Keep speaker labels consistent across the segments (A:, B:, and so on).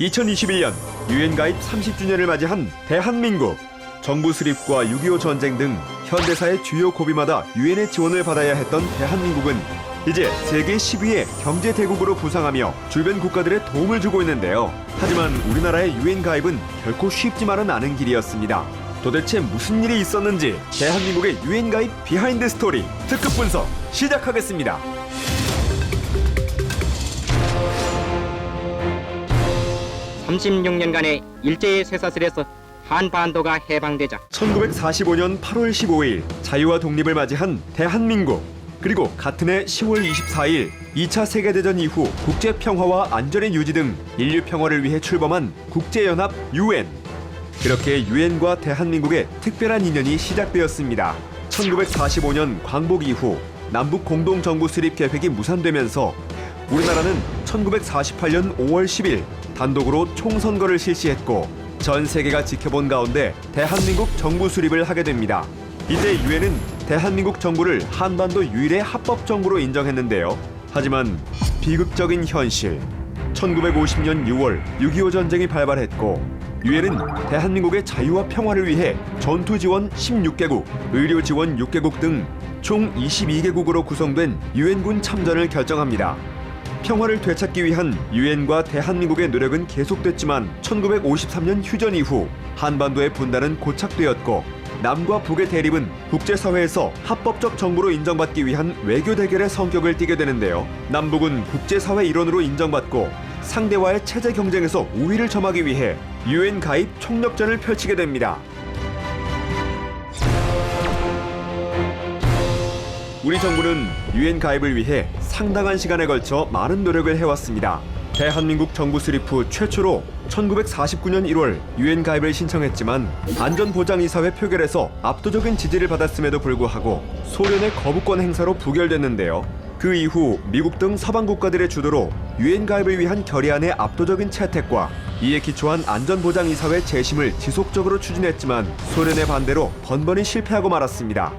A: 2021년 유엔 가입 30주년을 맞이한 대한민국. 정부 수립과 6.25 전쟁 등 현대사의 주요 고비마다 유엔의 지원을 받아야 했던 대한민국은 이제 세계 10위의 경제 대국으로 부상하며 주변 국가들의 도움을 주고 있는데요. 하지만 우리나라의 유엔 가입은 결코 쉽지만은 않은 길이었습니다. 도대체 무슨 일이 있었는지 대한민국의 유엔 가입 비하인드 스토리 특급 분석 시작하겠습니다.
B: 36년간의 일제의 쇠사슬에서 한반도가 해방되자
A: 1945년 8월 15일 자유와 독립을 맞이한 대한민국. 그리고 같은 해 10월 24일 2차 세계대전 이후 국제 평화와 안전의 유지 등 인류 평화를 위해 출범한 국제연합 유엔. 그렇게 유엔과 대한민국의 특별한 인연이 시작되었습니다. 1945년 광복 이후 남북 공동정부 수립 계획이 무산되면서 우리나라는 1948년 5월 10일 단독으로 총선거를 실시했고 전 세계가 지켜본 가운데 대한민국 정부 수립을 하게 됩니다. 이때 유엔은 대한민국 정부를 한반도 유일의 합법 정부로 인정했는데요. 하지만 비극적인 현실. 1950년 6월 6.25 전쟁이 발발했고 유엔은 대한민국의 자유와 평화를 위해 전투 지원 16개국, 의료 지원 6개국 등 총 22개국으로 구성된 유엔군 참전을 결정합니다. 평화를 되찾기 위한 유엔과 대한민국의 노력은 계속됐지만 1953년 휴전 이후 한반도의 분단은 고착되었고 남과 북의 대립은 국제사회에서 합법적 정부로 인정받기 위한 외교 대결의 성격을 띠게 되는데요. 남북은 국제사회 일원으로 인정받고 상대와의 체제 경쟁에서 우위를 점하기 위해 유엔 가입 총력전을 펼치게 됩니다. 우리 정부는 유엔 가입을 위해 상당한 시간에 걸쳐 많은 노력을 해왔습니다. 대한민국 정부 수립 후 최초로 1949년 1월 유엔 가입을 신청했지만 안전보장이사회 표결에서 압도적인 지지를 받았음에도 불구하고 소련의 거부권 행사로 부결됐는데요. 그 이후 미국 등 서방 국가들의 주도로 유엔 가입을 위한 결의안의 압도적인 채택과 이에 기초한 안전보장이사회 재심을 지속적으로 추진했지만 소련의 반대로 번번이 실패하고 말았습니다.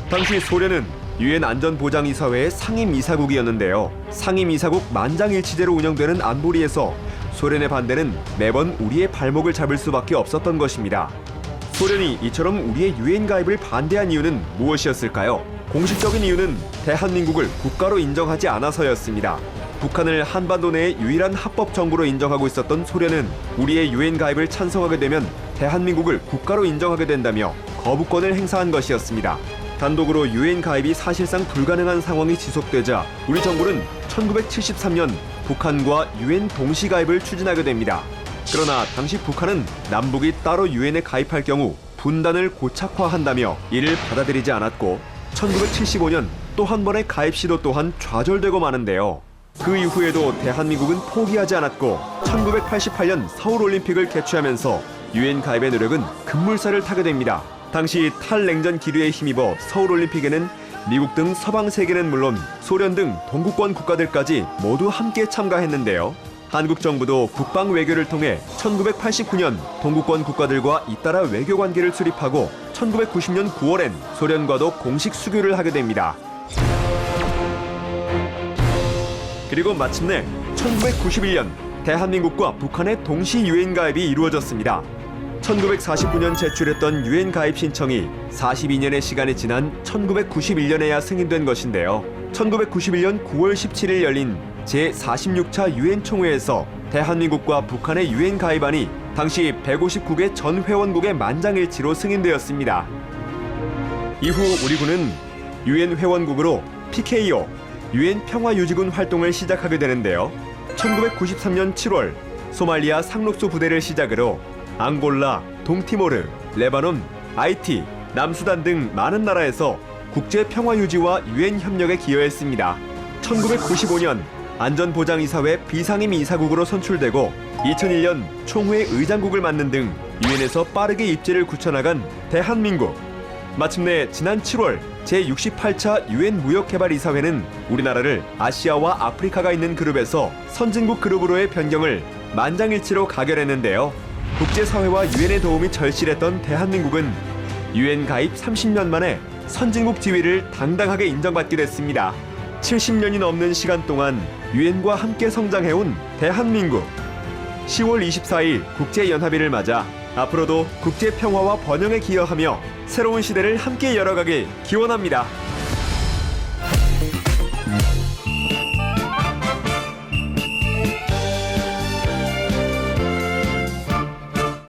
A: 당시 소련은 유엔 안전보장이사회의 상임이사국이었는데요. 상임이사국 만장일치제로 운영되는 안보리에서 소련의 반대는 매번 우리의 발목을 잡을 수밖에 없었던 것입니다. 소련이 이처럼 우리의 유엔 가입을 반대한 이유는 무엇이었을까요? 공식적인 이유는 대한민국을 국가로 인정하지 않아서였습니다. 북한을 한반도 내의 유일한 합법 정부로 인정하고 있었던 소련은 우리의 유엔 가입을 찬성하게 되면 대한민국을 국가로 인정하게 된다며 거부권을 행사한 것이었습니다. 단독으로 유엔 가입이 사실상 불가능한 상황이 지속되자 우리 정부는 1973년 북한과 유엔 동시 가입을 추진하게 됩니다. 그러나 당시 북한은 남북이 따로 유엔에 가입할 경우 분단을 고착화한다며 이를 받아들이지 않았고 1975년 또 한 번의 가입 시도 또한 좌절되고 마는데요. 그 이후에도 대한민국은 포기하지 않았고 1988년 서울올림픽을 개최하면서 유엔 가입의 노력은 급물살을 타게 됩니다. 당시 탈냉전 기류에 힘입어 서울올림픽에는 미국 등 서방 세계는 물론 소련 등 동구권 국가들까지 모두 함께 참가했는데요. 한국 정부도 국방 외교를 통해 1989년 동구권 국가들과 잇따라 외교 관계를 수립하고 1990년 9월엔 소련과도 공식 수교를 하게 됩니다. 그리고 마침내 1991년 대한민국과 북한의 동시 유엔 가입이 이루어졌습니다. 1949년 제출했던 유엔 가입 신청이 42년의 시간이 지난 1991년에야 승인된 것인데요. 1991년 9월 17일 열린 제46차 유엔 총회에서 대한민국과 북한의 유엔 가입안이 당시 159개 전 회원국의 만장일치로 승인되었습니다. 이후 우리 군은 유엔 회원국으로 PKO, 유엔 평화유지군 활동을 시작하게 되는데요. 1993년 7월 소말리아 상록수 부대를 시작으로 앙골라, 동티모르, 레바논, 하이티, 남수단 등 많은 나라에서 국제 평화 유지와 유엔 협력에 기여했습니다. 1995년 안전보장이사회 비상임 이사국으로 선출되고 2001년 총회 의장국을 맡는 등 유엔에서 빠르게 입지를 굳혀나간 대한민국. 마침내 지난 7월 제68차 유엔 무역개발이사회는 우리나라를 아시아와 아프리카가 있는 그룹에서 선진국 그룹으로의 변경을 만장일치로 가결했는데요. 국제사회와 유엔의 도움이 절실했던 대한민국은 유엔 가입 30년 만에 선진국 지위를 당당하게 인정받게 됐습니다. 70년이 넘는 시간 동안 유엔과 함께 성장해온 대한민국. 10월 24일 국제연합일을 맞아 앞으로도 국제 평화와 번영에 기여하며 새로운 시대를 함께 열어가길 기원합니다.